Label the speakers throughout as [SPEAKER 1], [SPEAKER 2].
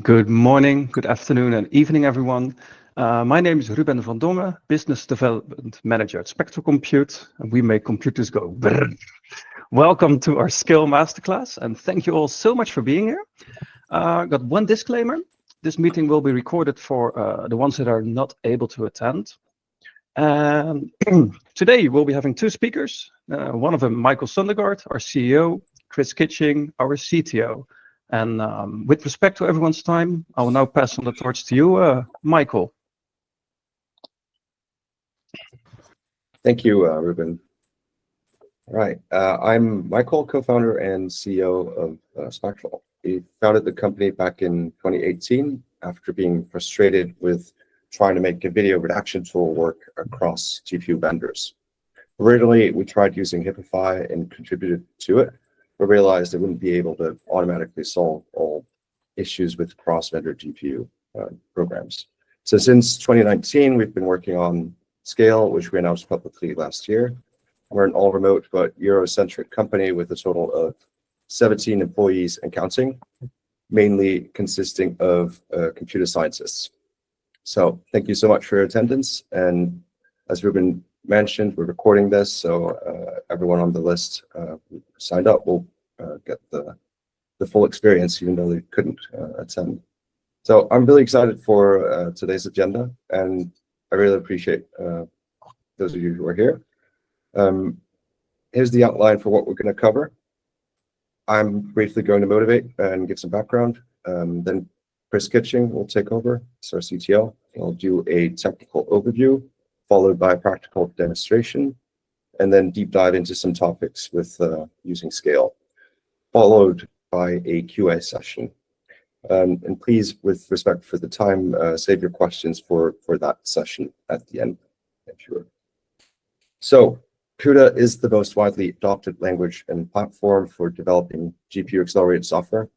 [SPEAKER 1] Good morning, good afternoon, and evening, everyone. My name is Ruben van Dongen, Business Development Manager at Spectral Compute, and we make computers go brrr. Welcome to our Scale Masterclass, and thank you all so much for being here. Got one disclaimer. This meeting will be recorded for the ones that are not able to attend. Today, we'll be having two speakers. One of them, Michael Søndergaard, our CEO, Chris Kitching, our CTO. And with respect to everyone's time, I will now pass on the torch to you, Michael.
[SPEAKER 2] Thank you, Ruben. All right, I'm Michael, co-founder and CEO of Spectral. We founded the company back in 2018 after being frustrated with trying to make a video redaction tool work across GPU vendors. Originally, we tried using Hippify and contributed to it, but realized it wouldn't be able to automatically solve all issues with cross-vendor GPU programs. So since 2019, we've been working on Scale, which we announced publicly last year. We're an all-remote but Eurocentric company with a total of 17 employees and counting, mainly consisting of computer scientists. So thank you so much for your attendance. And as Ruben mentioned, we're recording this, so everyone on the list who signed up will get the full experience, even though they couldn't attend. So I'm really excited for today's agenda, and I really appreciate those of you who are here. Here's the outline for what we're going to cover. I'm briefly going to motivate and give some background. Then Chris Kitching will take over, so our CTO. He'll do a technical overview, followed by a practical demonstration, and then deep dive into some topics with using Scale, followed by a QA session. And please, with respect for the time, save your questions for that session at the end, if you would. So CUDA is the most widely adopted language and platform for developing GPU-accelerated software.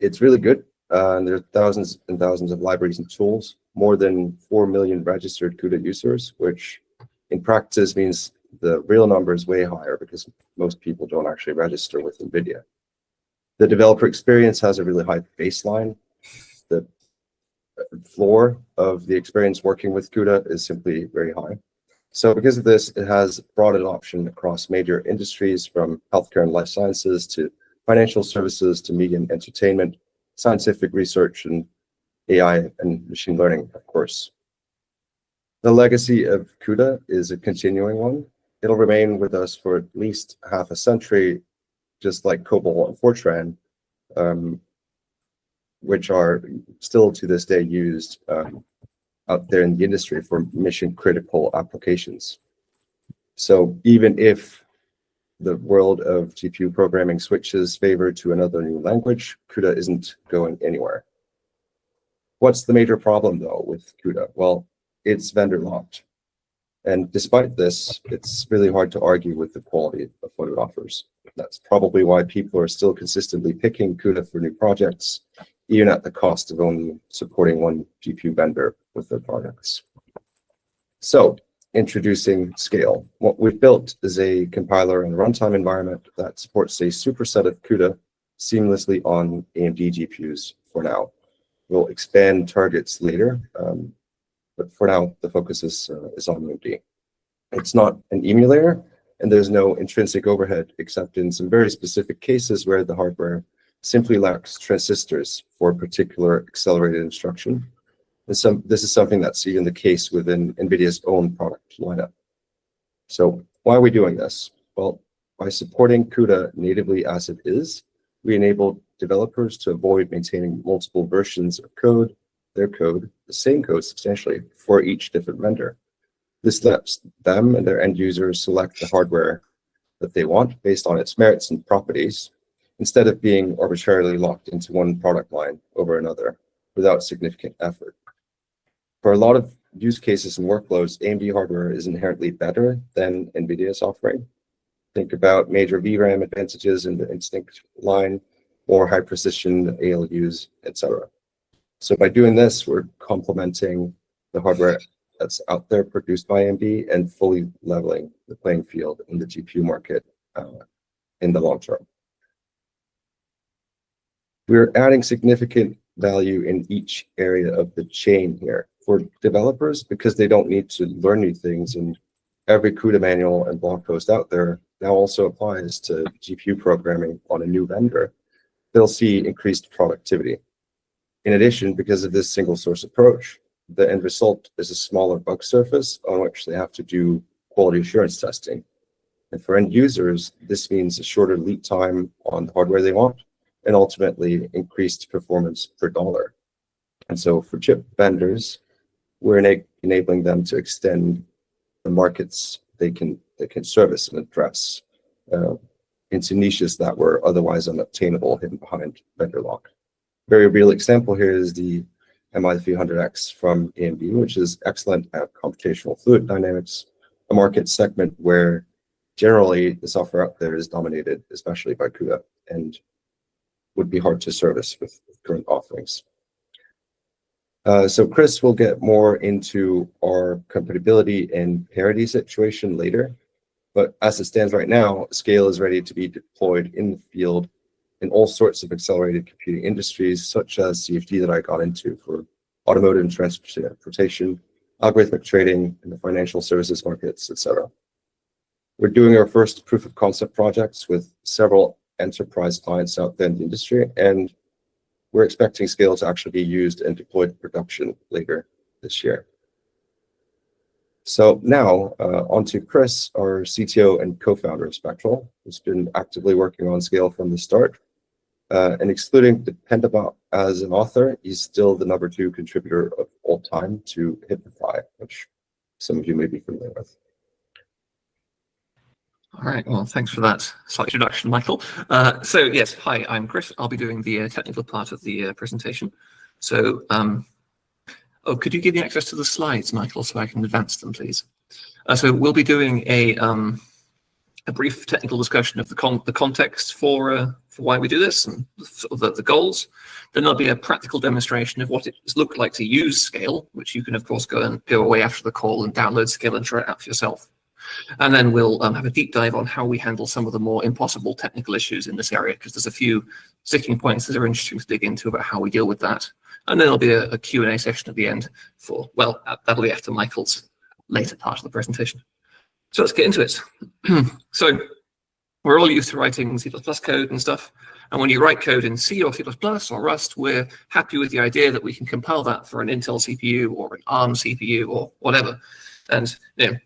[SPEAKER 2] It's really good. And there are thousands and thousands of libraries and tools, more than 4 million registered CUDA users, which in practice means the real number is way higher because most people don't actually register with NVIDIA. The developer experience has a really high baseline. The floor of the experience working with CUDA is simply very high. So because of this, it has broad adoption across major industries, from healthcare and life sciences to financial services to media and entertainment, scientific research, and AI and machine learning, of course. The legacy of CUDA is a continuing one. It'll remain with us for at least half a century, just like COBOL and Fortran, which are still to this day used out there in the industry for mission-critical applications. So even if the world of GPU programming switches favor to another new language, CUDA isn't going anywhere. What's the major problem, though, with CUDA? Well, it's vendor locked. And despite this, it's really hard to argue with the quality of what it offers. That's probably why people are still consistently picking CUDA for new projects, even at the cost of only supporting one GPU vendor with their products. So, introducing Scale. What we've built is a compiler and runtime environment that supports a superset of CUDA seamlessly on AMD GPUs for now. We'll expand targets later, but for now, the focus is on AMD. It's not an emulator, and there's no intrinsic overhead, except in some very specific cases where the hardware simply lacks transistors for a particular accelerated instruction. And this is something that's even the case within NVIDIA's own product lineup. So why are we doing this? Well, by supporting CUDA natively as it is, we enable developers to avoid maintaining multiple versions of code, the same code substantially, for each different vendor. This lets them and their end users select the hardware that they want based on its merits and properties, instead of being arbitrarily locked into one product line over another without significant effort. For a lot of use cases and workloads, AMD hardware is inherently better than NVIDIA's offering. Think about major VRAM advantages in the Instinct line, or high precision ALUs, etc. So by doing this, we're complementing the hardware that's out there produced by AMD and fully leveling the playing field in the GPU market in the long term. We're adding significant value in each area of the chain here. For developers, because they don't need to learn new things, and every CUDA manual and blog post out there now also applies to GPU programming on a new vendor, they'll see increased productivity. In addition, because of this single source approach, the end result is a smaller bug surface on which they have to do quality assurance testing. And for end users, this means a shorter lead time on the hardware they want, and ultimately increased performance per dollar. And so for chip vendors, we're enabling them to extend the markets they can service and address into niches that were otherwise unobtainable, hidden behind vendor lock. Very real example here is the MI300X from AMD, which is excellent at computational fluid dynamics, a market segment where generally the software out there is dominated, especially by CUDA, and would be hard to service with current offerings. So Chris will get more into our compatibility and parity situation later, but as it stands right now, Scale is ready to be deployed in the field in all sorts of accelerated computing industries, such as CFD that I got into for automotive and transportation, algorithmic trading, in the financial services markets, etc. We're doing our first proof of concept projects with several enterprise clients out there in the industry, and we're expecting Scale to actually be used and deployed in production later this year. So now on to Chris, our CTO and co-founder of Spectral, who's been actively working on Scale from the start. And excluding Dependabot as an author, he's still the #2 contributor of all time to Hipify, which some of you may be familiar with.
[SPEAKER 3] All right, well, thanks for that slight introduction, Michael. So yes, hi, I'm Chris. I'll be doing the technical part of the presentation. So, oh, could you give me access to the slides, Michael, so I can advance them, please? So we'll be doing a brief technical discussion of the context for why we do this and sort of the goals. Then there'll be a practical demonstration of what it looks like to use Scale, which you can, of course, go away after the call and download Scale and try it out for yourself. And then we'll have a deep dive on how we handle some of the more impossible technical issues in this area, because there's a few sticking points that are interesting to dig into about how we deal with that. And then there'll be a Q&A session at the end for, well, that'll be after Michael's later part of the presentation. So let's get into it. So we're all used to writing C++ code and stuff. And when you write code in C or C++ or Rust, we're happy with the idea that we can compile that for an Intel CPU or an ARM CPU or whatever. And you know,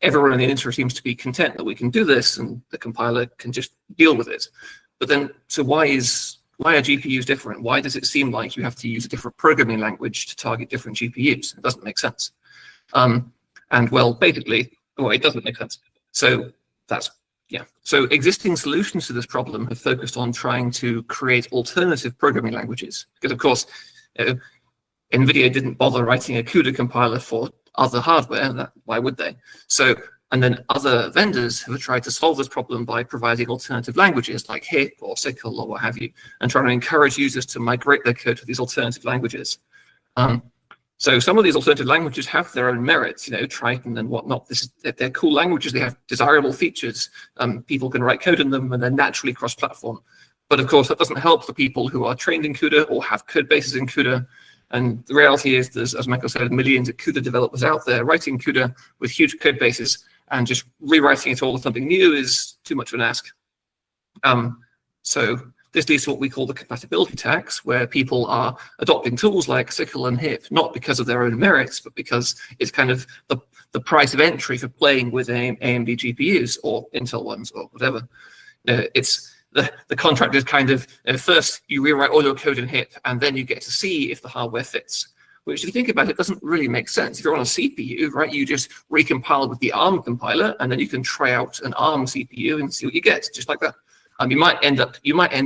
[SPEAKER 3] everyone in the industry seems to be content that we can do this and the compiler can just deal with it. But then, so why are GPUs different? Why does it seem like you have to use a different programming language to target different GPUs? It doesn't make sense. And well, basically, well, it doesn't make sense. So that's, yeah. So existing solutions to this problem have focused on trying to create alternative programming languages. Because of course, NVIDIA didn't bother writing a CUDA compiler for other hardware. Why would they? So, and then other vendors have tried to solve this problem by providing alternative languages like HIP or SYCL or what have you, and trying to encourage users to migrate their code to these alternative languages. So some of these alternative languages have their own merits, you know, Triton and whatnot. They're cool languages. They have desirable features. People can write code in them, and they're naturally cross-platform. But of course, that doesn't help the people who are trained in CUDA or have code bases in CUDA. And the reality is there's, as Michael said, millions of CUDA developers out there writing CUDA with huge code bases, and just rewriting it all with something new is too much of an ask. So this leads to what we call the compatibility tax, where people are adopting tools like SYCL and HIP, not because of their own merits, but because it's kind of the price of entry for playing with AMD GPUs or Intel ones or whatever. It's the contract is kind of, first you rewrite all your code in HIP, and then you get to see if the hardware fits. Which, if you think about it, doesn't really make sense. If you're on a CPU, right, you just recompile with the ARM compiler, and then you can try out an ARM CPU and see what you get, just like that. You might end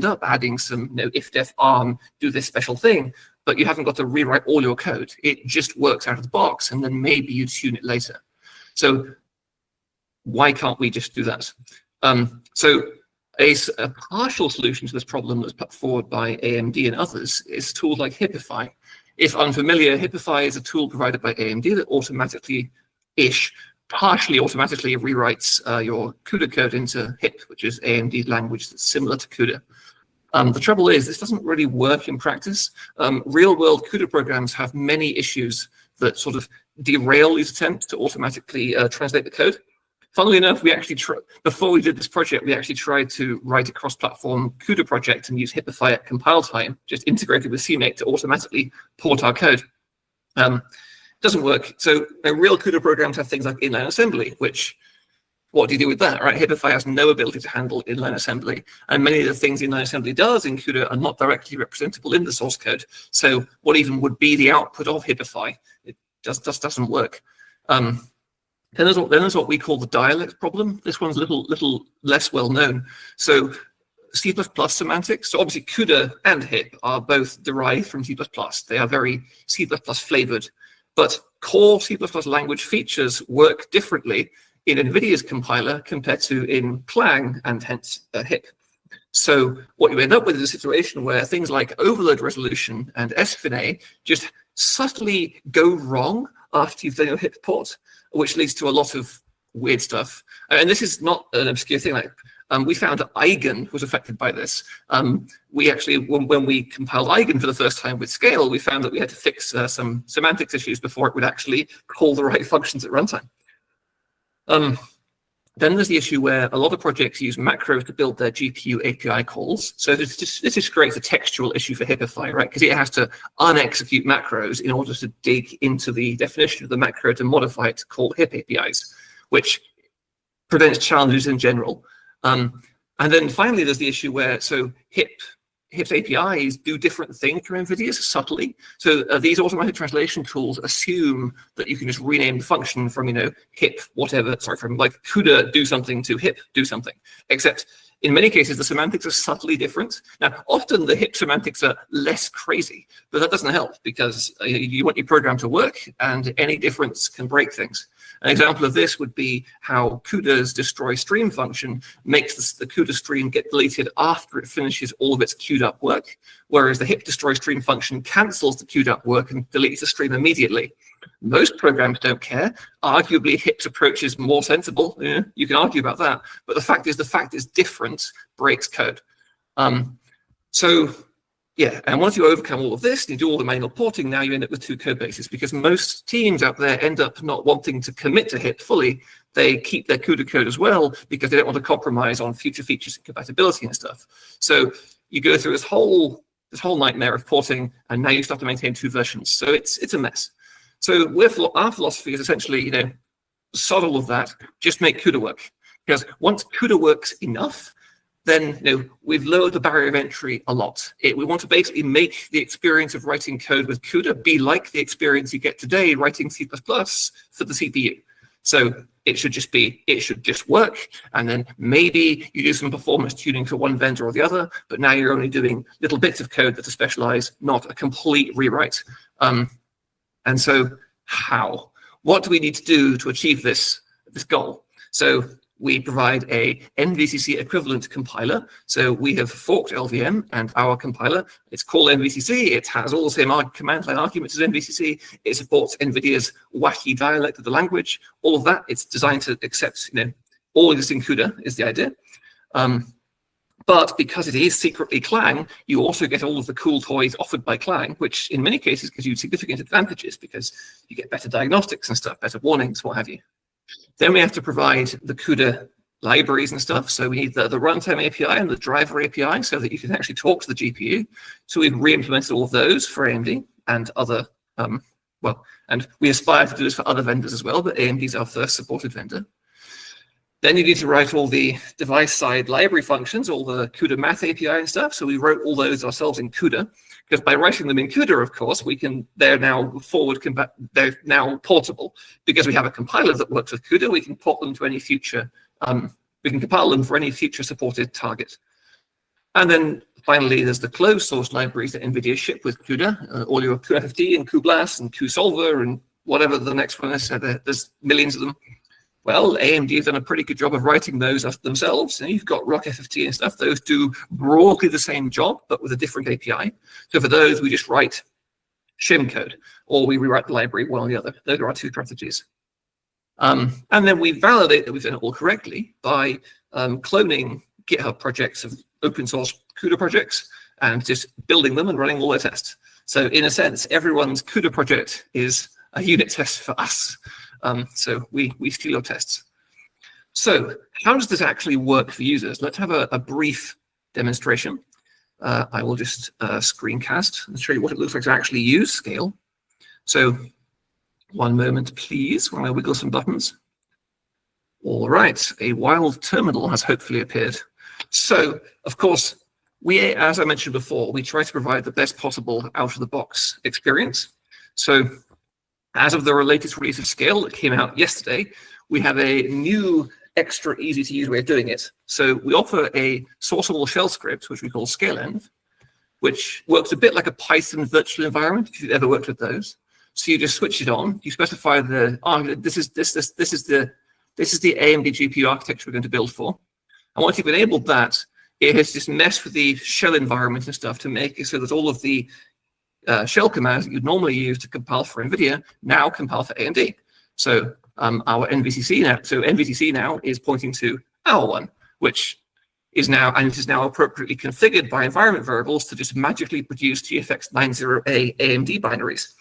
[SPEAKER 3] up adding some, if-def ARM, do this special thing, but you haven't got to rewrite all your code. It just works out of the box, and then maybe you tune it later. So why can't we just do that? So a partial solution to this problem that's put forward by AMD and others is tools like Hipify. If unfamiliar, Hipify is a tool provided by AMD that partially automatically rewrites your CUDA code into HIP, which is AMD language that's similar to CUDA. The trouble is, this doesn't really work in practice. Real-world CUDA programs have many issues that sort of derail these attempts to automatically translate the code. Funnily enough, we actually before we did this project, we actually tried to write a cross-platform CUDA project and use Hippify at compile time, just integrated with CMake to automatically port our code. Doesn't work. So real CUDA programs have things like inline assembly, which, what do you do with that, right? Hippify has no ability to handle inline assembly, and many of the things inline assembly does in CUDA are not directly representable in the source code. So what even would be the output of Hippify? It just doesn't work. Then there's what we call the dialect problem. This one's a little less well known. So C++ semantics. So obviously CUDA and HIP are both derived from C++. They are very C++ flavored, but core C++ language features work differently in NVIDIA's compiler compared to in Clang and hence HIP. So what you end up with is a situation where things like overload resolution and SFNA just subtly go wrong after you've done your HIP port, which leads to a lot of weird stuff. And this is not an obscure thing. Like we found that Eigen was affected by this. We actually, when we compiled Eigen for the first time with Scale, we found that we had to fix some semantics issues before it would actually call the right functions at runtime. Then there's the issue where a lot of projects use macros to build their GPU API calls. So this just creates a textual issue for Hippify, right? Because it has to unexecute macros in order to dig into the definition of the macro to modify it to call HIP APIs, which presents challenges in general. And then finally, there's the issue where HIP's APIs do different things from NVIDIA's subtly. So these automatic translation tools assume that you can just rename the function from, HIP, whatever, sorry, from like CUDA do something to HIP do something. Except in many cases, the semantics are subtly different. Now, often the HIP semantics are less crazy, but that doesn't help because you want your program to work and any difference can break things. An example of this would be how CUDA's destroy stream function makes the CUDA stream get deleted after it finishes all of its queued up work, whereas the HIP destroy stream function cancels the queued up work and deletes the stream immediately. Most programs don't care. Arguably, HIP's approach is more sensible. Yeah, you can argue about that, but the fact is different breaks code. Yeah, and once you overcome all of this, and you do all the manual porting, now you end up with two code bases because most teams out there end up not wanting to commit to HIP fully. They keep their CUDA code as well because they don't want to compromise on future features and compatibility and stuff. So you go through this whole nightmare of porting, and now you start to maintain two versions. So it's a mess. So our philosophy is essentially, sod all of that, just make CUDA work. Because once CUDA works enough, then we've lowered the barrier of entry a lot. We want to basically make the experience of writing code with CUDA be like the experience you get today writing C++ for the CPU. So it should just work, and then maybe you do some performance tuning for one vendor or the other, but now you're only doing little bits of code that are specialized, not a complete rewrite. And so how? What do we need to do to achieve this goal? So we provide a NVCC equivalent compiler. So we have forked LVM and our compiler. It's called NVCC. It has all the same command line arguments as NVCC. It supports NVIDIA's wacky dialect of the language. All of that. It's designed to accept all existing CUDA is the idea. But because it is secretly Clang, you also get all of the cool toys offered by Clang, which in many cases gives you significant advantages because you get better diagnostics and stuff, better warnings, what have you. Then we have to provide the CUDA libraries and stuff. So we need the runtime API and the driver API so that you can actually talk to the GPU. So we've re-implemented all of those for AMD and other, and we aspire to do this for other vendors as well, but AMD is our first supported vendor. Then you need to write all the device-side library functions, all the CUDA math API and stuff. So we wrote all those ourselves in CUDA, because by writing them in CUDA, of course, they're now portable. Because we have a compiler that works with CUDA, we can port them to any future, we can compile them for any future supported target. And then finally, there's the closed source libraries that NVIDIA ship with CUDA, all your cuFFT and cuBLAS and cuSolver and whatever the next one is. There's millions of them. Well, AMD has done a pretty good job of writing those themselves. And you've got RockFFT and stuff. Those do broadly the same job, but with a different API. So for those, we just write shim code, or we rewrite the library, one or the other. Those are our two strategies. And then we validate that we've done it all correctly by cloning GitHub projects of open source CUDA projects and just building them and running all their tests. So in a sense, everyone's CUDA project is a unit test for us. So we steal your tests. So how does this actually work for users? Let's have a brief demonstration. I will just screencast and show you what it looks like to actually use Scale. So one moment, please, while I wiggle some buttons. All right, a wild terminal has hopefully appeared. So, of course, as I mentioned before, we try to provide the best possible out-of-the-box experience. So, as of the latest release of Scale that came out yesterday, we have a new, extra easy-to-use way of doing it. So, we offer a sourceable shell script, which we call ScaleEnv, which works a bit like a Python virtual environment, if you've ever worked with those. So you just switch it on. You specify this is the AMD GPU architecture we're going to build for. And once you've enabled that, it has just messed with the shell environment and stuff to make it so that all of the shell commands that you'd normally use to compile for NVIDIA now compile for AMD. So our NVCC now, NVCC now is pointing to our one, which is now, and it is now appropriately configured by environment variables to just magically produce GFX 90A AMD binaries.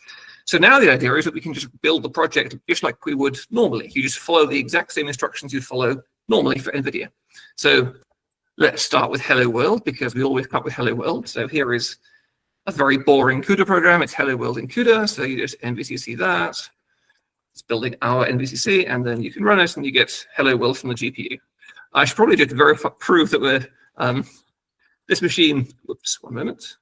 [SPEAKER 3] So now the idea is that we can just build the project just like we would normally. You just follow the exact same instructions you'd follow normally for NVIDIA. So let's start with Hello World, because we always start with Hello World. So here is a very boring CUDA program. It's Hello World in CUDA. So you just NVCC that. It's building our NVCC, and then you can run it, and you get Hello World from the GPU. I should probably just prove that we're, this machine, whoops, one moment.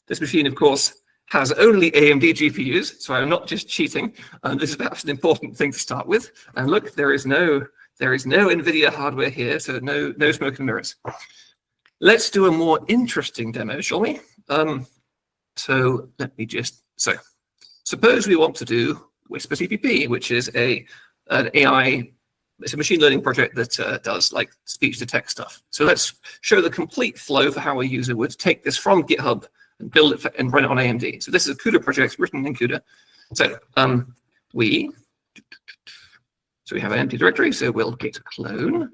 [SPEAKER 3] This machine, of course, has only AMD GPUs, so I'm not just cheating. This is perhaps an important thing to start with. And look, there is no NVIDIA hardware here, so no smoke and mirrors. Let's do a more interesting demo, shall we? So let me just, suppose we want to do Whisper TPP, which is an AI, it's a machine learning project that does like speech to text stuff. So let's show the complete flow for how a user would take this from GitHub and build it and run it on AMD. So this is a CUDA project written in CUDA. So we have an empty directory, so we'll git clone.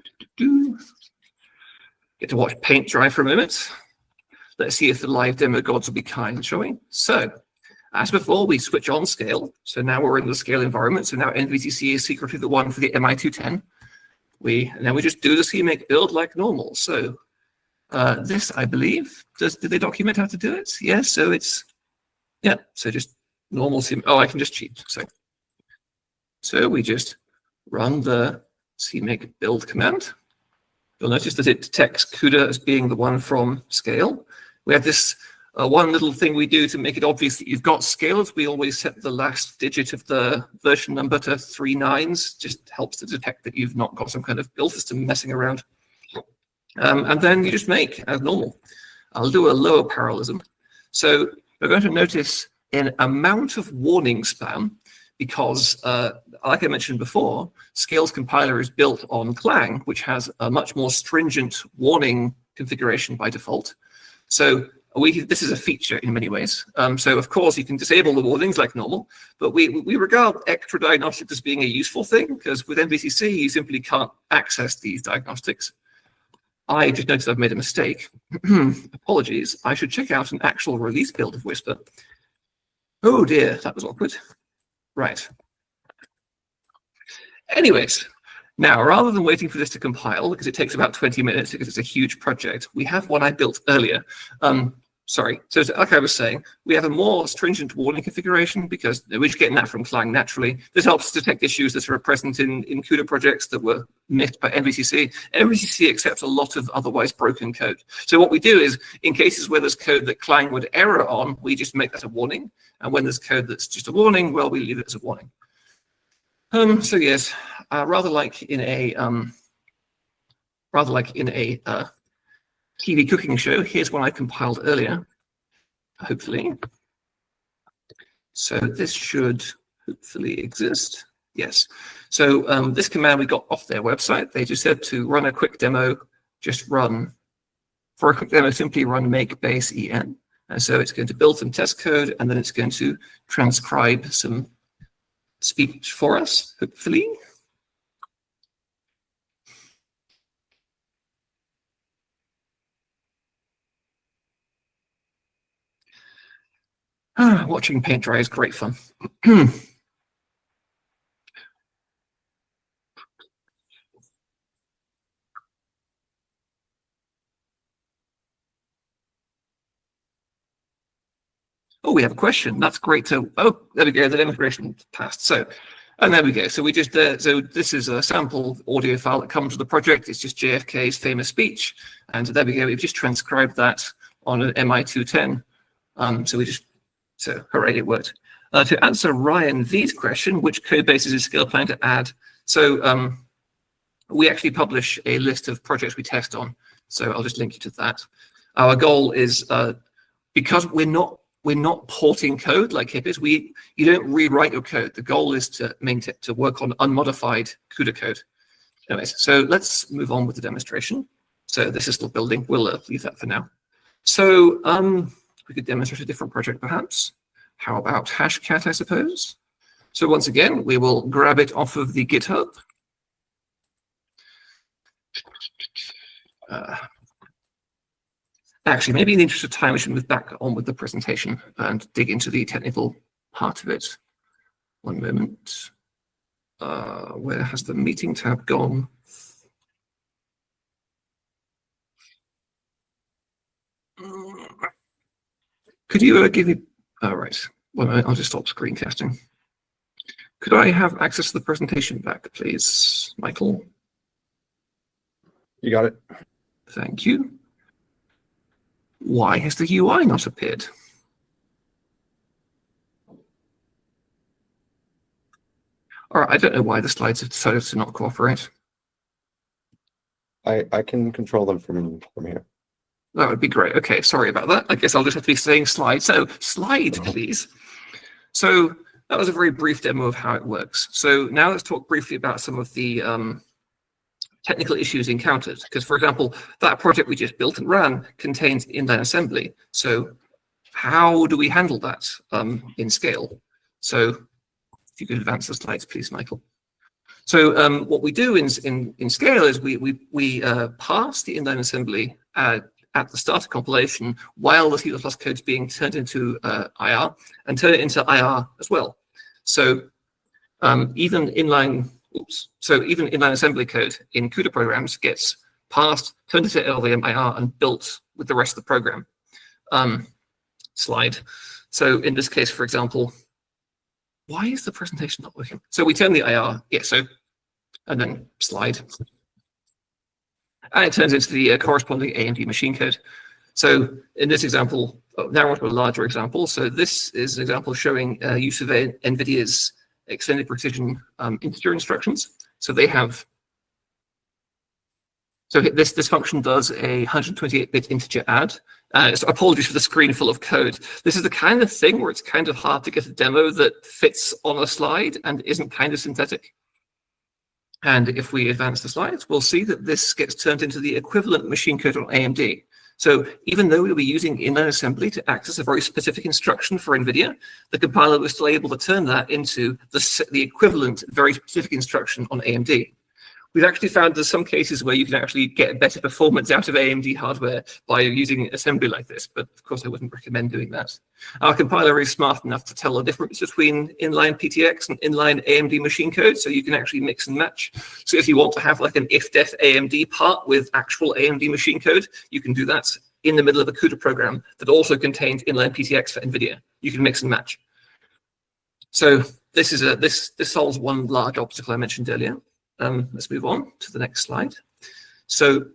[SPEAKER 3] Get to watch paint dry for a moment. Let's see if the live demo gods will be kind, shall we? So as before, we switch on Scale. So now we're in the Scale environment. So now NVCC is secretly the one for the MI210. And then we just do the CMake build like normal. So this, I believe, did they document how to do it? Yes, so it's, yeah, so just normal CMake. Oh, I can just cheat. So we just run the CMake build command. You'll notice that it detects CUDA as being the one from Scale. We have this one little thing we do to make it obvious that you've got Scales. We always set the last digit of the version number to 3 nines. Just helps to detect that you've not got some kind of build system messing around. And then you just make as normal. I'll do a lower parallelism. So you're going to notice an amount of warning spam because, like I mentioned before, Scale's compiler is built on Clang, which has a much more stringent warning configuration by default. So this is a feature in many ways. So of course you can disable the warnings like normal, but we regard extra diagnostics as being a useful thing because with NVCC you simply can't access these diagnostics. I just noticed I've made a mistake. Apologies. I should check out an actual release build of Whisper. Oh dear, that was awkward. Right. Anyways, now rather than waiting for this to compile, because it takes about 20 minutes because it's a huge project, we have one I built earlier. So like I was saying, we have a more stringent warning configuration because we're just getting that from Clang naturally. This helps detect issues that are present in CUDA projects that were missed by NVCC. NVCC accepts a lot of otherwise broken code. So what we do is, in cases where there's code that Clang would error on, we just make that a warning. And when there's code that's just a warning, well, we leave it as a warning. So yes, rather like in a TV cooking show, here's one I compiled earlier, hopefully. So this should hopefully exist. Yes. So this command we got off their website. They just said to run a quick demo, for a quick demo, simply run make base en. And so it's going to build some test code, and then it's going to transcribe some speech for us, hopefully. Watching paint dry is great fun. Oh, we have a question. That's great. So, oh, there we go. The demonstration passed. So, and there we go. So we just, so this is a sample audio file that comes with the project. It's just JFK's famous speech. And there we go. We've just transcribed that on an MI210. So hooray, it worked. To answer Ryan V's question, which code bases is Scale planning to add? So we actually publish a list of projects we test on. So I'll just link you to that. Our goal is, because we're not porting code like HIP is, you don't rewrite your code. The goal is to work on unmodified CUDA code. Anyways, so let's move on with the demonstration. So this is still building. We'll leave that for now. So we could demonstrate a different project perhaps. How about Hashcat, I suppose? So once again, we will grab it off of the GitHub. Actually, maybe in the interest of time, we should move back on with the presentation and dig into the technical part of it. One moment. Where has the meeting tab gone? Could you give me... All right. Well, I'll just stop screencasting. Could I have access to the presentation back, please, Michael?
[SPEAKER 2] You got it.
[SPEAKER 3] Thank you. Why has the UI not appeared? All right, I don't know why the slides have decided to not cooperate.
[SPEAKER 2] I can control them from here.
[SPEAKER 3] That would be great. Okay, sorry about that. I guess I'll just have to be saying slide. So slide, please. So that was a very brief demo of how it works. So now let's talk briefly about some of the technical issues encountered. Because, for example, that project we just built and ran contains inline assembly. So how do we handle that in Scale? So if you could advance the slides, please, Michael. So what we do in Scale is we pass the inline assembly at the start of compilation while the C++ code is being turned into IR, and turn it into IR as well. So even inline assembly code in CUDA programs gets passed, turned into LVM IR, and built with the rest of the program. Slide. So in this case, for example, why is the presentation not working? So we turn the IR, and then slide. And it turns into the corresponding AMD machine code. So in this example, now onto a larger example. So this is an example showing use of NVIDIA's extended precision integer instructions. So they have, so this function does a 128-bit integer add. So apologies for the screen full of code. This is the kind of thing where it's kind of hard to get a demo that fits on a slide and isn't kind of synthetic. And if we advance the slides, we'll see that this gets turned into the equivalent machine code on AMD. So even though we'll be using inline assembly to access a very specific instruction for NVIDIA, the compiler was still able to turn that into the equivalent very specific instruction on AMD. We've actually found there's some cases where you can actually get better performance out of AMD hardware by using assembly like this, but of course I wouldn't recommend doing that. Our compiler is smart enough to tell the difference between inline PTX and inline AMD machine code, so you can actually mix and match. So if you want to have like an if-def AMD part with actual AMD machine code, you can do that in the middle of a CUDA program that also contains inline PTX for NVIDIA. You can mix and match. So this is this solves one large obstacle I mentioned earlier. Let's move on to the next slide. So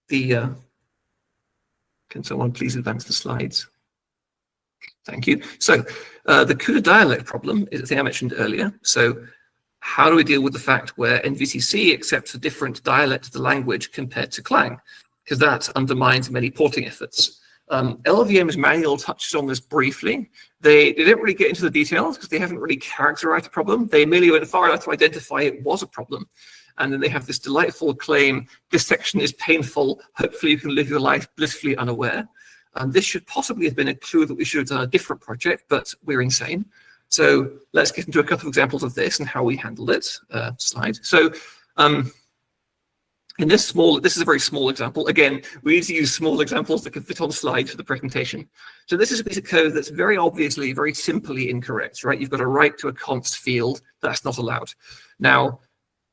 [SPEAKER 3] can someone please advance the slides? Thank you. So the CUDA dialect problem is the thing I mentioned earlier. So how do we deal with the fact where NVCC accepts a different dialect of the language compared to Clang? Because that undermines many porting efforts. LLVM's manual touches on this briefly. They didn't really get into the details because they haven't really characterized the problem. They merely went far enough to identify it was a problem. And then they have this delightful claim, this section is painful, hopefully you can live your life blissfully unaware. And this should possibly have been a clue that we should have done a different project, but we're insane. So let's get into a couple of examples of this and how we handled it. Slide. So In this is a very small example. Again, we need to use small examples that can fit on slides for the presentation. So this is a piece of code that's very obviously, very simply incorrect, right? You've got a write to a const field. That's not allowed. Now,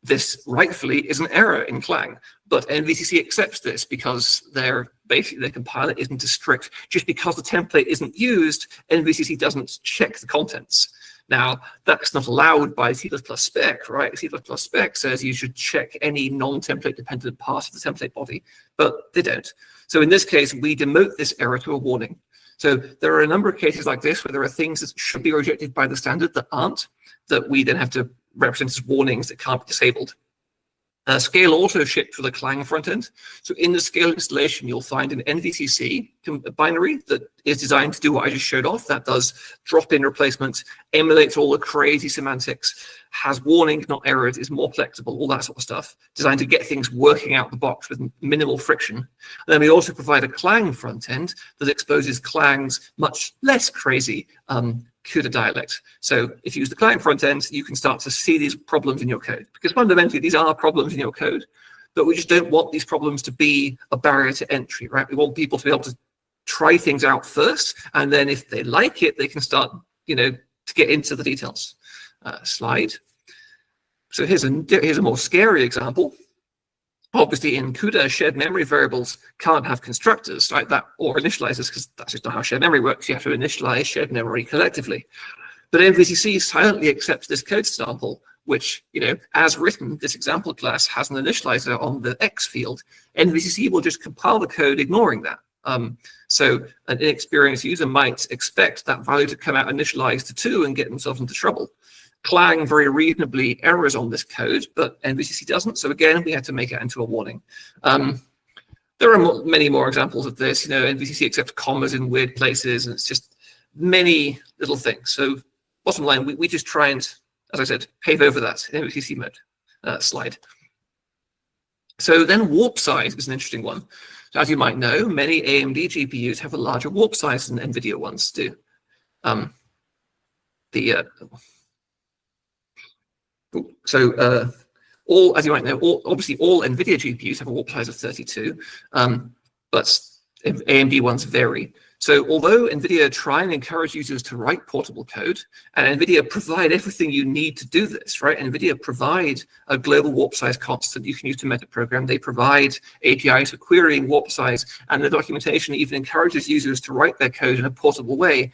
[SPEAKER 3] this rightfully is an error in Clang, but NVCC accepts this because their compiler isn't as strict. Just because the template isn't used, NVCC doesn't check the contents. Now, that's not allowed by C++ spec, right? C++ spec says you should check any non-template dependent part of the template body, but they don't. So in this case, we demote this error to a warning. So there are a number of cases like this where there are things that should be rejected by the standard that aren't, that we then have to represent as warnings that can't be disabled. Scale also shipped with a Clang front end. So in the Scale installation, you'll find an NVCC binary that is designed to do what I just showed off. That does drop-in replacement, emulates all the crazy semantics, has warnings, not errors, is more flexible, all that sort of stuff, designed to get things working out the box with minimal friction. And then we also provide a Clang front end that exposes Clang's much less crazy CUDA dialect. So if you use the Clang front end, you can start to see these problems in your code, because fundamentally these are problems in your code, but we just don't want these problems to be a barrier to entry, right? We want people to be able to try things out first, and then if they like it, they can start, to get into the details. Slide. So here's a more scary example. Obviously, in CUDA, shared memory variables can't have constructors, right? Or initializers, because that's just not how shared memory works. You have to initialize shared memory collectively. But MVCC silently accepts this code sample, which, as written, this example class has an initializer on the X field. MVCC will just compile the code ignoring that. So an inexperienced user might expect that value to come out initialized to 2 and get themselves into trouble. Clang very reasonably errors on this code, but NVCC doesn't. So again, we had to make it into a warning. There are many more examples of this. NVCC accepts commas in weird places, and it's just many little things. So bottom line, we just try and, as I said, pave over that in NVCC mode. Slide. So then warp size is an interesting one. So as you might know, many AMD GPUs have a larger warp size than NVIDIA ones do. As you might know, obviously all NVIDIA GPUs have a warp size of 32, but AMD ones vary. So although NVIDIA try and encourage users to write portable code, and NVIDIA provide everything you need to do this, right? NVIDIA provide a global warp size constant you can use to metaprogram. They provide APIs for querying warp size, and the documentation even encourages users to write their code in a portable way.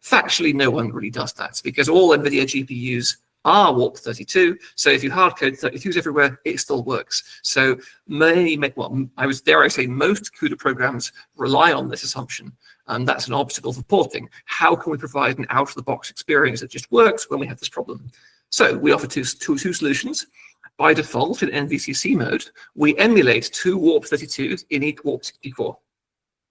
[SPEAKER 3] Factually, no one really does that, because all NVIDIA GPUs are warp 32. So if you hardcode 32s everywhere, it still works. So dare I say, most CUDA programs rely on this assumption. And that's an obstacle for porting. How can we provide an out-of-the-box experience that just works when we have this problem? So we offer two solutions. By default, in NVCC mode, we emulate 2 warp 32s in each warp 64.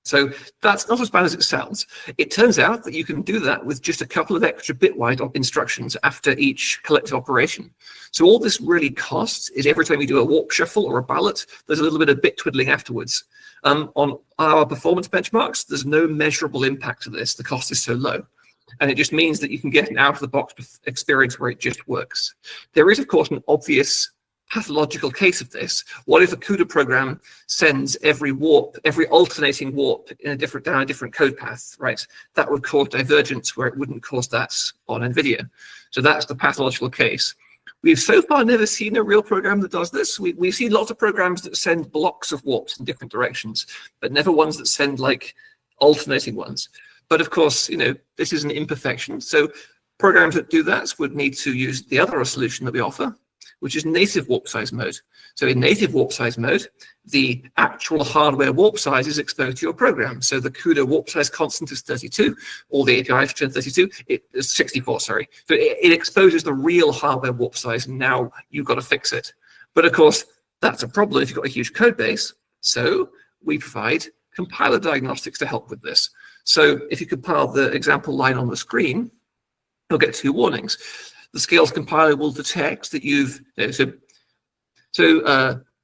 [SPEAKER 3] So that's not as bad as it sounds. It turns out that you can do that with just a couple of extra bitwise instructions after each collective operation. So all this really costs is every time you do a warp shuffle or a ballot, there's a little bit of bit twiddling afterwards. On our performance benchmarks, there's no measurable impact to this. The cost is so low. And it just means that you can get an out-of-the-box experience where it just works. There is, of course, an obvious pathological case of this. What if a CUDA program sends every alternating warp down a different code path, right? That would cause divergence where it wouldn't cause that on NVIDIA. So that's the pathological case. We've so far never seen a real program that does this. We've seen lots of programs that send blocks of warps in different directions, but never ones that send like alternating ones. But of course, this is an imperfection. So programs that do that would need to use the other solution that we offer, which is native warp size mode. So in native warp size mode, the actual hardware warp size is exposed to your program. So the CUDA warp size constant is 32, all the APIs return 32, it is 64, sorry. So it exposes the real hardware warp size, and now you've got to fix it. But of course, that's a problem if you've got a huge code base. So we provide compiler diagnostics to help with this. So if you compile the example line on the screen, you'll get 2 warnings. The Scale's compiler will detect that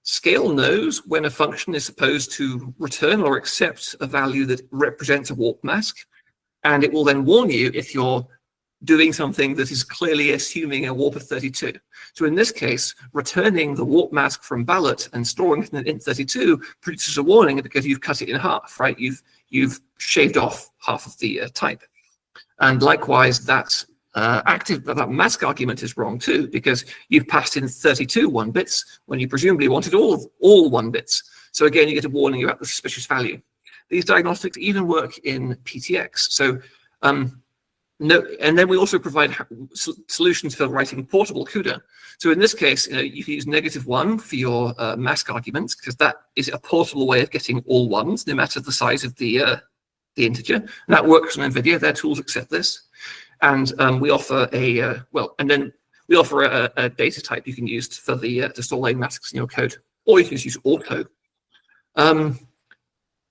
[SPEAKER 3] Scale knows when a function is supposed to return or accept a value that represents a warp mask, and it will then warn you if your doing something that is clearly assuming a warp of 32. So in this case, returning the warp mask from ballot and storing it in int32 produces a warning because you've cut it in half, right? You've shaved off half of the type. And likewise, that mask argument is wrong too, because you've passed in 32 1 bits when you presumably wanted all 1 bits. So again, you get a warning about the suspicious value. These diagnostics even work in PTX. So no, and then we also provide solutions for writing portable CUDA. So in this case, you can use -1 for your mask arguments, because that is a portable way of getting all ones, no matter the size of the integer. And that works on NVIDIA. Their tools accept this. And we offer we offer a data type you can use for to store lane masks in your code, or you can just use auto.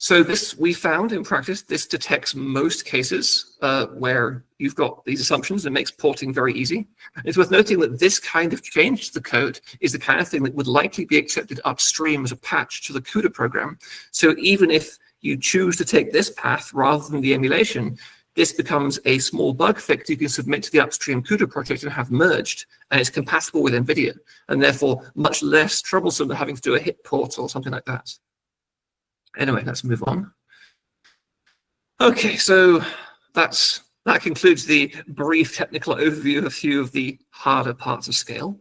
[SPEAKER 3] So this, we found in practice, this detects most cases where you've got these assumptions and makes porting very easy. It's worth noting that this kind of change to the code is the kind of thing that would likely be accepted upstream as a patch to the CUDA program. So even if you choose to take this path rather than the emulation, this becomes a small bug fix you can submit to the upstream CUDA project and have merged, and it's compatible with NVIDIA, and therefore much less troublesome than having to do a hit port or something like that. Anyway, let's move on. Okay, so that concludes the brief technical overview of a few of the harder parts of Scale.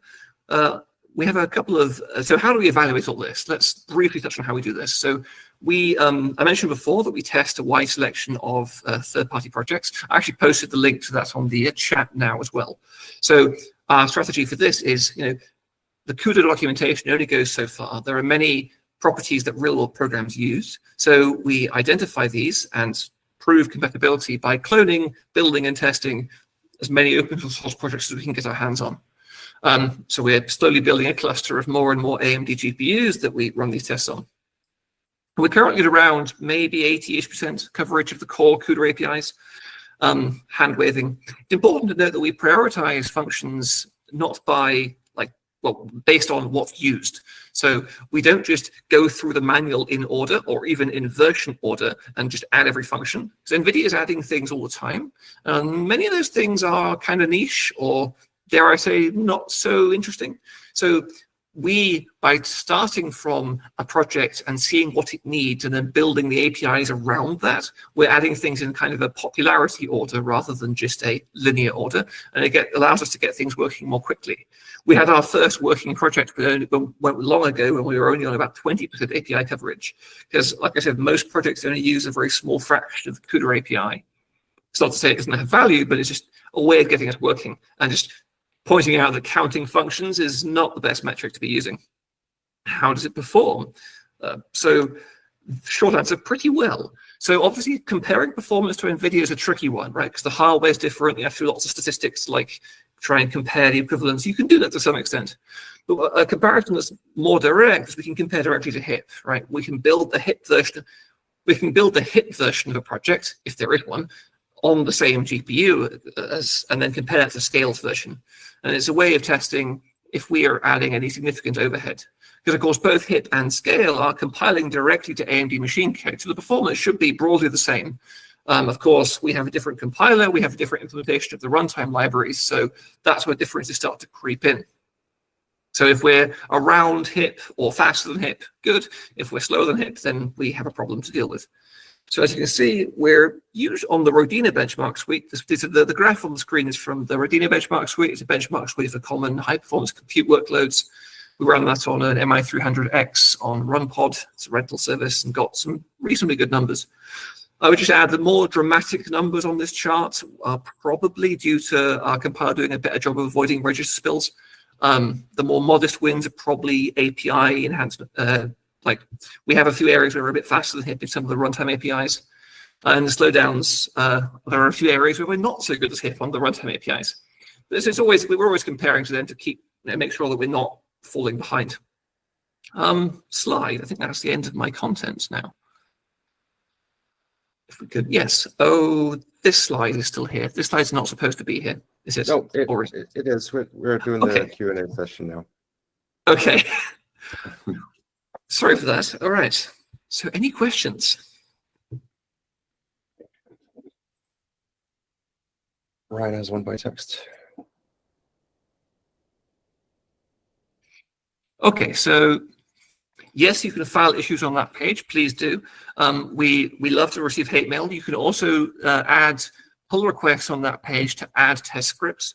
[SPEAKER 3] We have a couple of, so how do we evaluate all this? Let's briefly touch on how we do this. So I mentioned before that we test a wide selection of third-party projects. I actually posted the link to that on the chat now as well. So our strategy for this is, the CUDA documentation only goes so far. There are many properties that real-world programs use. So we identify these and prove compatibility by cloning, building, and testing as many open source projects as we can get our hands on. So we're slowly building a cluster of more and more AMD GPUs that we run these tests on. We're currently at around maybe 80-ish% coverage of the core CUDA APIs, hand waving. It's important to note that we prioritize functions not by based on what's used. So we don't just go through the manual in order or even in version order and just add every function. So NVIDIA is adding things all the time. Many of those things are kind of niche or, dare I say, not so interesting. So we, by starting from a project and seeing what it needs and then building the APIs around that, we're adding things in kind of a popularity order rather than just a linear order. And it allows us to get things working more quickly. We had our first working project went long ago when we were only on about 20% API coverage. Because like I said, most projects only use a very small fraction of the CUDA API. It's not to say it doesn't have value, but it's just a way of getting us working. And just pointing out that counting functions is not the best metric to be using. How does it perform? So short answer, pretty well. So obviously comparing performance to NVIDIA is a tricky one, right? Because the hardware is different. You have to do lots of statistics like try and compare the equivalents. You can do that to some extent. But a comparison that's more direct is we can compare directly to HIP, right? We can build the HIP version. We can build the HIP version of a project, if there is one, on the same GPU and then compare that to Scale's version. And it's a way of testing if we are adding any significant overhead. Because of course, both HIP and Scale are compiling directly to AMD machine code, so the performance should be broadly the same. Of course, we have a different compiler, we have a different implementation of the runtime libraries, so that's where differences start to creep in. So if we're around HIP or faster than HIP, good. If we're slower than HIP, then we have a problem to deal with. So as you can see, we're used on the Rodina benchmark suite. The graph on the screen is from the Rodina benchmark suite. It's a benchmark suite for common high-performance compute workloads. We ran that on an MI300X on RunPod. It's a rental service and got some reasonably good numbers. I would just add the more dramatic numbers on this chart are probably due to our compiler doing a better job of avoiding register spills. The more modest wins are probably API enhancement. Like we have a few areas where we're a bit faster than HIP in some of the runtime APIs. And the slowdowns, there are a few areas where we're not so good as HIP on the runtime APIs. But we're always comparing to them to keep, make sure that we're not falling behind. Slide, I think that's the end of my content now. If we could, yes. Oh, this slide is still here. This slide's not supposed to be here. Is it?
[SPEAKER 2] No, it is. We're doing the Q&A session now.
[SPEAKER 3] Okay. Sorry for that. All right. So any questions?
[SPEAKER 2] Ryan has one by text.
[SPEAKER 3] Okay, so yes, you can file issues on that page. Please do. We love to receive hate mail. You can also add pull requests on that page to add test scripts.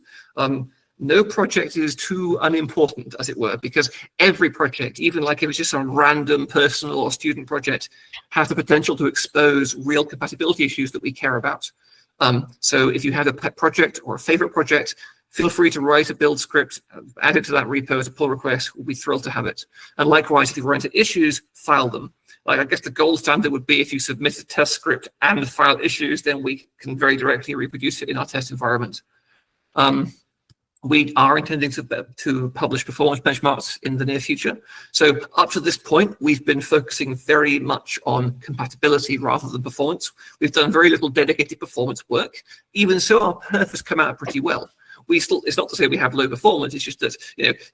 [SPEAKER 3] No project is too unimportant, as it were, because every project, even like if it's just some random personal or student project, has the potential to expose real compatibility issues that we care about. So if you have a pet project or a favorite project, feel free to write a build script, add it to that repo as a pull request. We'll be thrilled to have it. And likewise, if you run into issues, file them. Like, I guess the gold standard would be if you submit a test script and file issues, then we can very directly reproduce it in our test environment. We are intending to publish performance benchmarks in the near future. So up to this point, we've been focusing very much on compatibility rather than performance. We've done very little dedicated performance work. Even so, our perf has come out pretty well. It's not to say we have low performance, it's just that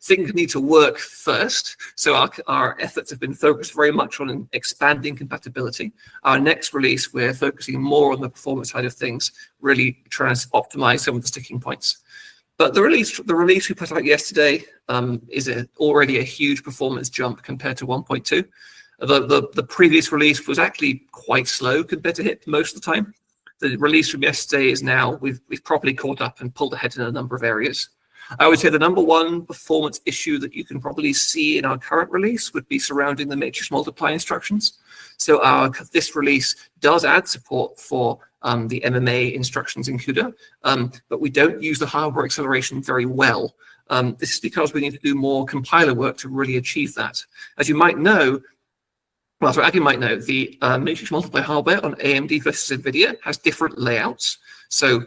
[SPEAKER 3] things need to work first. So our efforts have been focused very much on expanding compatibility. Our next release, we're focusing more on the performance side of things, really trying to optimize some of the sticking points. But the release we put out yesterday is already a huge performance jump compared to 1.2. The previous release was actually quite slow compared to HIP most of the time. The release from yesterday is now, we've properly caught up and pulled ahead in a number of areas. I would say the #1 performance issue that you can probably see in our current release would be surrounding the matrix multiply instructions. So this release does add support for the MMA instructions in CUDA, but we don't use the hardware acceleration very well. This is because we need to do more compiler work to really achieve that. As you might know, the matrix multiply hardware on AMD versus NVIDIA has different layouts. So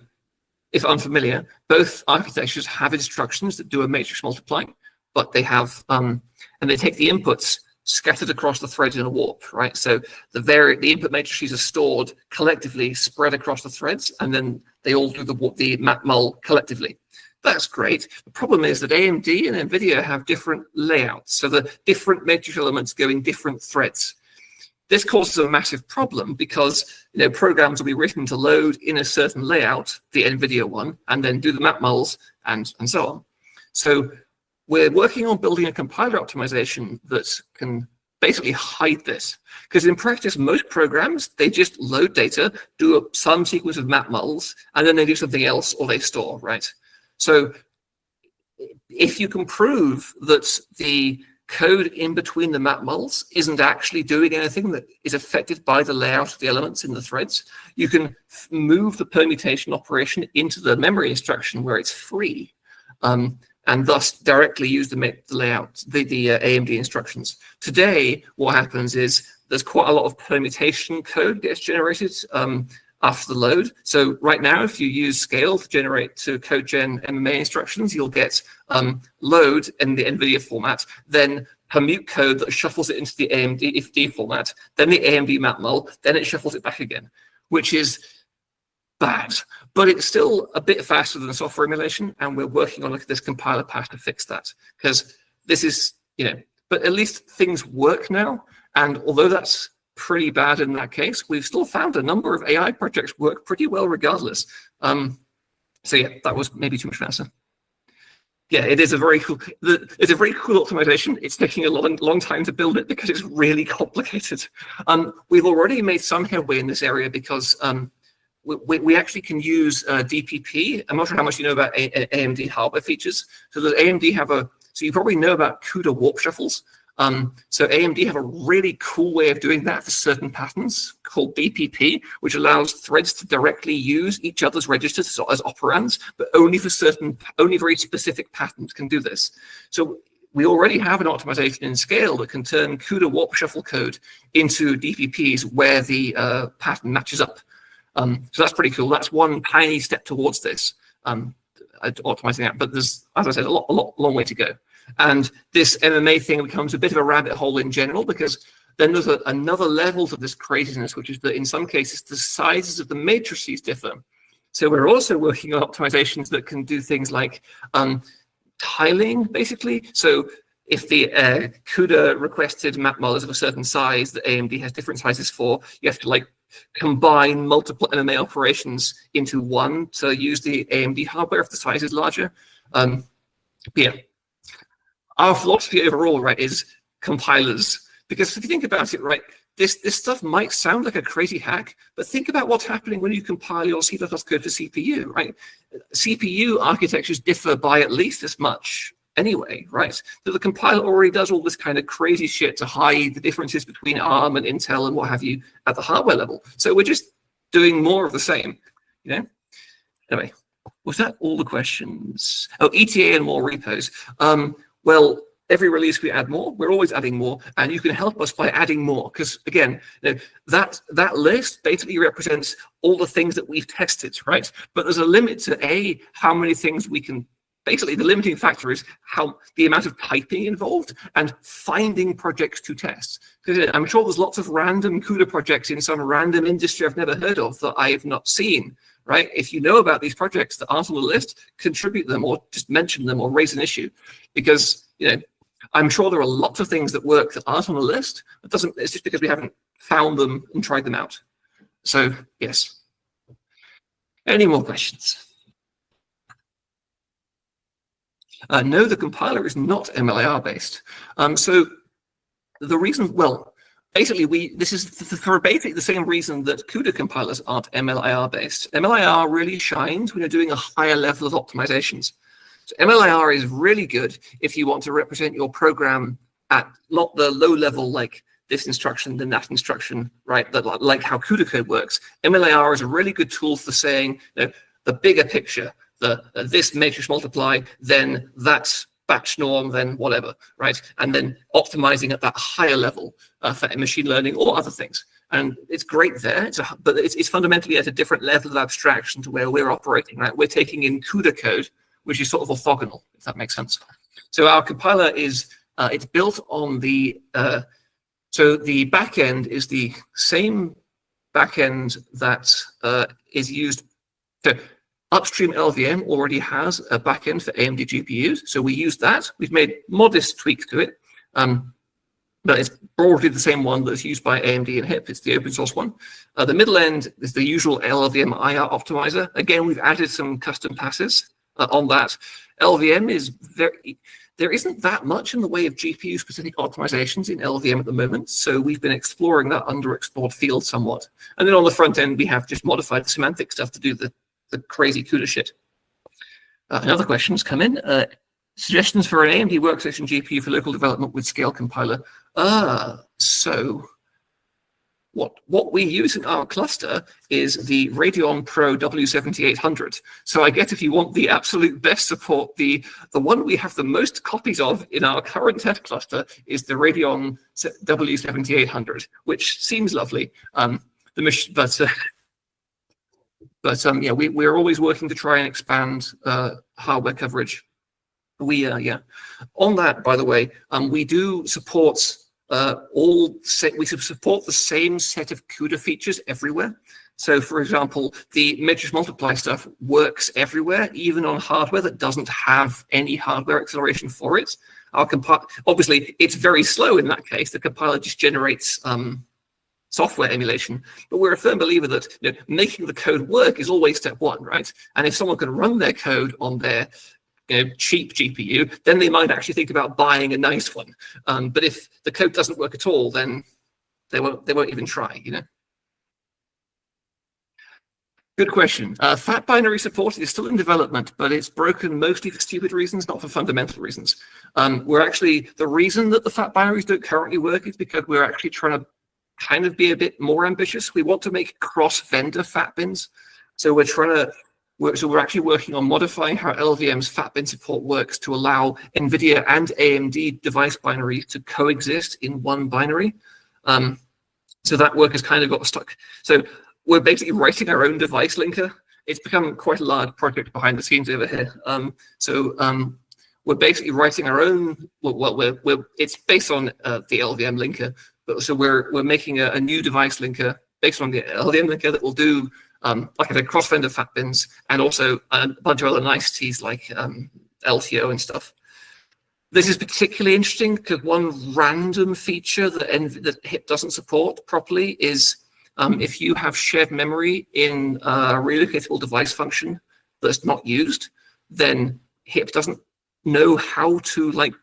[SPEAKER 3] if unfamiliar, both architectures have instructions that do a matrix multiply, but they have, and they take the inputs scattered across the threads in a warp, right? So the input matrices are stored collectively, spread across the threads, and then they all do the map mul collectively. That's great. The problem is that AMD and NVIDIA have different layouts. So the different matrix elements go in different threads. This causes a massive problem because programs will be written to load in a certain layout, the NVIDIA one, and then do the map muls and so on. So we're working on building a compiler optimization that can basically hide this. Because in practice, most programs, they just load data, do some sequence of map muls, and then they do something else or they store, right? So if you can prove that the code in between the map muls isn't actually doing anything that is affected by the layout of the elements in the threads, you can move the permutation operation into the memory instruction where it's free, and thus directly use the layout, the AMD instructions. Today, what happens is there's quite a lot of permutation code gets generated after the load. So right now, if you use scale to generate to code gen MMA instructions, you'll get load in the NVIDIA format, then permute code that shuffles it into the AMD IFD format, then the AMD map mul, then it shuffles it back again, which is bad. But it's still a bit faster than software emulation, and we're working on this compiler path to fix that. Because this is, but at least things work now. And although that's pretty bad in that case, we've still found a number of AI projects work pretty well regardless. So yeah, that was maybe too much of an answer. Yeah, it is a very cool. It's a very cool optimization. It's taking a long time to build it because it's really complicated. We've already made some headway in this area because we actually can use DPP. I'm not sure how much you know about AMD hardware features. So the AMD have so you probably know about CUDA warp shuffles. So AMD have a really cool way of doing that for certain patterns called BPP, which allows threads to directly use each other's registers as operands, but only very specific patterns can do this. So we already have an optimization in scale that can turn CUDA warp shuffle code into DPPs where the pattern matches up. So that's pretty cool. That's one tiny step towards this, optimizing that. But there's, as I said, a long way to go. And this MMA thing becomes a bit of a rabbit hole in general, because then there's another level to this craziness, which is that in some cases, the sizes of the matrices differ. So we're also working on optimizations that can do things like tiling, basically. So if the CUDA requested map mul is of a certain size that AMD has different sizes for, you have to combine multiple MMA operations into one to use the AMD hardware if the size is larger. Yeah, our philosophy overall, right, is compilers. Because if you think about it, right, this stuff might sound like a crazy hack, but think about what's happening when you compile your C++ code for CPU, right? CPU architectures differ by at least as much anyway, right? So the compiler already does all this kind of crazy shit to hide the differences between ARM and Intel and what have you at the hardware level. So we're just doing more of the same, you know? Anyway, was that all the questions? Oh, ETA and more repos. Well, every release we add more, we're always adding more, and you can help us by adding more. Because again, you know, that list basically represents all the things that we've tested, right? But there's a limit to how many things we can. Basically, the limiting factor is the amount of typing involved and finding projects to test. Because I'm sure there's lots of random CUDA projects in some random industry I've never heard of that I've not seen, right? If you know about these projects that aren't on the list, contribute them or just mention them or raise an issue. Because, you know, I'm sure there are lots of things that work that aren't on the list. It's just because we haven't found them and tried them out. So, yes. Any more questions? No, the compiler is not MLIR based. So the reason, well, basically this is for basically the same reason that CUDA compilers aren't MLIR based. MLIR really shines when you're doing a higher level of optimizations. So MLIR is really good if you want to represent your program at not the low level like this instruction, then that instruction, right? Like how CUDA code works. MLIR is a really good tool for saying, you know, the bigger picture. This matrix multiply, then that batch norm, then whatever, right? And then optimizing at that higher level for machine learning or other things. And it's great there, but it's fundamentally at a different level of abstraction to where we're operating, right? We're taking in CUDA code, which is sort of orthogonal, if that makes sense. So our compiler is, it's built on the, so the backend is the same backend that is used to, upstream LVM already has a backend for AMD GPUs, so we use that. We've made modest tweaks to it, but it's broadly the same one that's used by AMD and HIP. It's the open source one. The middle end is the usual LVM IR optimizer. Again, we've added some custom passes on that. LVM is there isn't that much in the way of GPU-specific optimizations in LVM at the moment, so we've been exploring that underexplored field somewhat. And then on the front end, we have just modified the semantic stuff to do the crazy CUDA shit. Another question's come in. Suggestions for an AMD workstation GPU for local development with scale compiler. So what we use in our cluster is the Radeon Pro W7800. So I guess if you want the absolute best support, the one we have the most copies of in our current test cluster is the Radeon W7800, which seems lovely. But yeah, we're always working to try and expand hardware coverage. Yeah. On that, by the way, we do support we support the same set of CUDA features everywhere. So, for example, the matrix multiply stuff works everywhere, even on hardware that doesn't have any hardware acceleration for it. Obviously, it's very slow in that case. The compiler just generates software emulation, but we're a firm believer that, you know, making the code work is always step one, right? And if someone can run their code on their, you know, cheap GPU, then they might actually think about buying a nice one. But if the code doesn't work at all, then they won't even try, you know. Good question. Fat binary support is still in development, but it's broken mostly for stupid reasons, not for fundamental reasons. The reason that the fat binaries don't currently work is because we're actually trying to kind of be a bit more ambitious. We want to make cross-vendor fat bins. So we're actually working on modifying how LVM's fat bin support works to allow NVIDIA and AMD device binaries to coexist in one binary. So that work has kind of got stuck. So we're basically writing our own device linker. It's become quite a large project behind the scenes over here. We're basically writing our own, it's based on the LVM linker. So we're making a new device linker based on the LVM linker that will do like I said, cross-vendor fat bins, and also a bunch of other niceties like LTO and stuff. This is particularly interesting because one random feature that HIP doesn't support properly is if you have shared memory in a relocatable device function that's not used, then HIP doesn't know how to like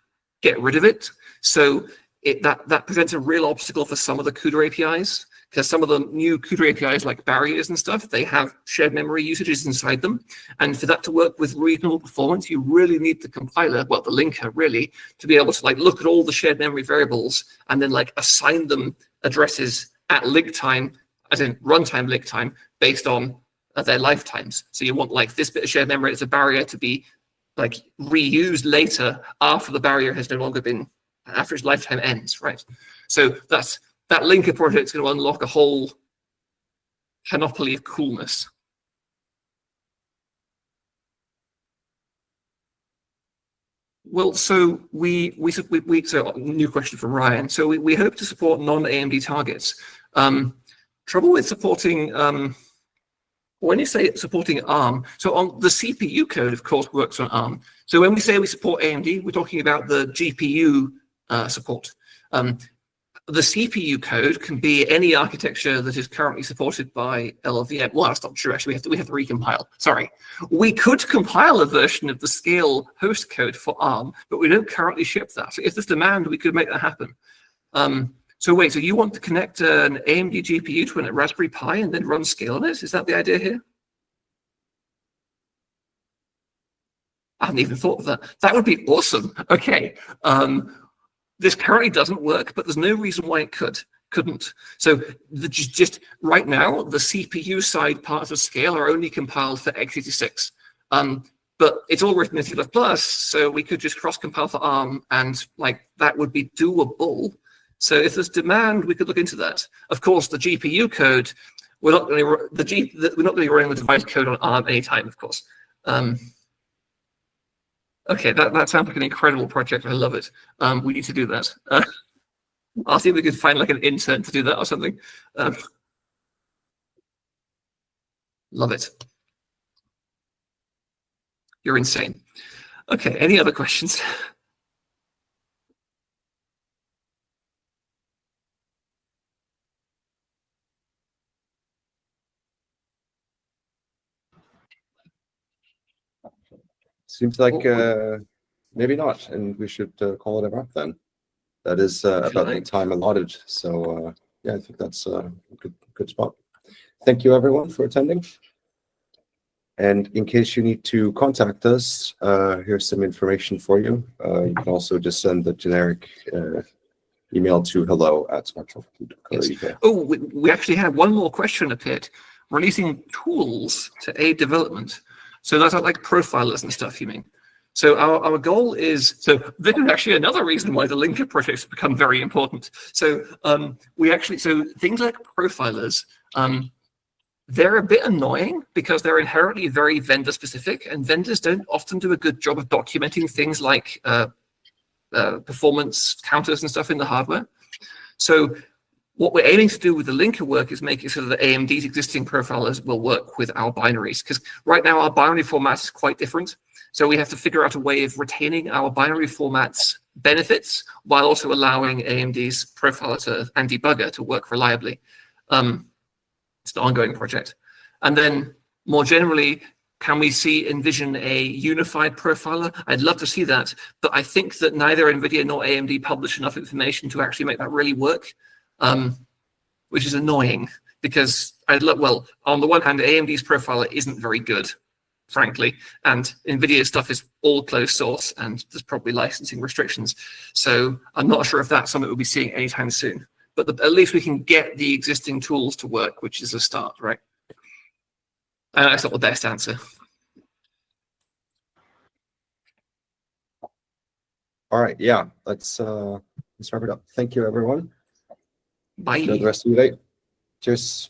[SPEAKER 3] get rid of it. So that presents a real obstacle for some of the CUDA APIs, because some of the new CUDA APIs like barriers and stuff, they have shared memory usages inside them. And for that to work with reasonable performance, you really need the compiler, well, the linker really, to be able to like look at all the shared memory variables and then like assign them addresses at link time, as in runtime link time, based on their lifetimes. So you want like this bit of shared memory as a barrier to be like reused later after the barrier has no longer been, after its lifetime ends, right? So that linker project is going to unlock a whole panoply of coolness. Well, so so new question from Ryan. So we hope to support non-AMD targets. Trouble with supporting, when you say supporting ARM, so on the CPU code, of course, works on ARM. So when we say we support AMD, we're talking about the GPU support. The CPU code can be any architecture that is currently supported by LLVM. Well, that's not true, actually. We have to recompile. Sorry. We could compile a version of the scale host code for ARM, but we don't currently ship that. So if there's demand, we could make that happen. So wait, so you want to connect an AMD GPU to a Raspberry Pi and then run scale on it? Is that the idea here? I hadn't even thought of that. That would be awesome. Okay. This currently doesn't work, but there's no reason why it couldn't. So just right now, the CPU side parts of scale are only compiled for x86. But it's all written in C++, so we could just cross-compile for ARM, and like that would be doable. So if there's demand, we could look into that. Of course, the GPU code, we're not going to be running the device code on ARM anytime, of course. Okay, that sounds like an incredible project. I love it. We need to do that. I'll see if we can find like an intern to do that or something. Love it. You're insane. Okay, any other questions?
[SPEAKER 2] Seems like maybe not, and we should call it a wrap then. That is about the time allotted. So yeah, I think that's a good spot. Thank you everyone for attending. And in case you need to contact us, here's some information for you. You can also just send the generic email to hello@spectral.co.uk.
[SPEAKER 3] Yes. Oh, we actually have one more question appeared. Releasing tools to aid development. So that's like profilers and stuff, you mean? So our goal is, so this is actually another reason why the linker projects become very important. So so things like profilers, they're a bit annoying because they're inherently very vendor specific, and vendors don't often do a good job of documenting things like performance counters and stuff in the hardware. So what we're aiming to do with the linker work is make it so that AMD's existing profilers will work with our binaries, because right now our binary format is quite different. So we have to figure out a way of retaining our binary format's benefits while also allowing AMD's profiler and debugger to work reliably. It's an ongoing project. And then more generally, can we envision a unified profiler? I'd love to see that, but I think that neither NVIDIA nor AMD publish enough information to actually make that really work. Which is annoying because well, on the one hand, AMD's profiler isn't very good, frankly, and NVIDIA's stuff is all closed source, and there's probably licensing restrictions. So I'm not sure if that's something we'll be seeing anytime soon. But at least we can get the existing tools to work, which is a start, right? That's not the best answer.
[SPEAKER 2] All right, yeah, let's wrap it up. Thank you, everyone.
[SPEAKER 3] Bye.
[SPEAKER 2] Enjoy the rest of your day. Cheers.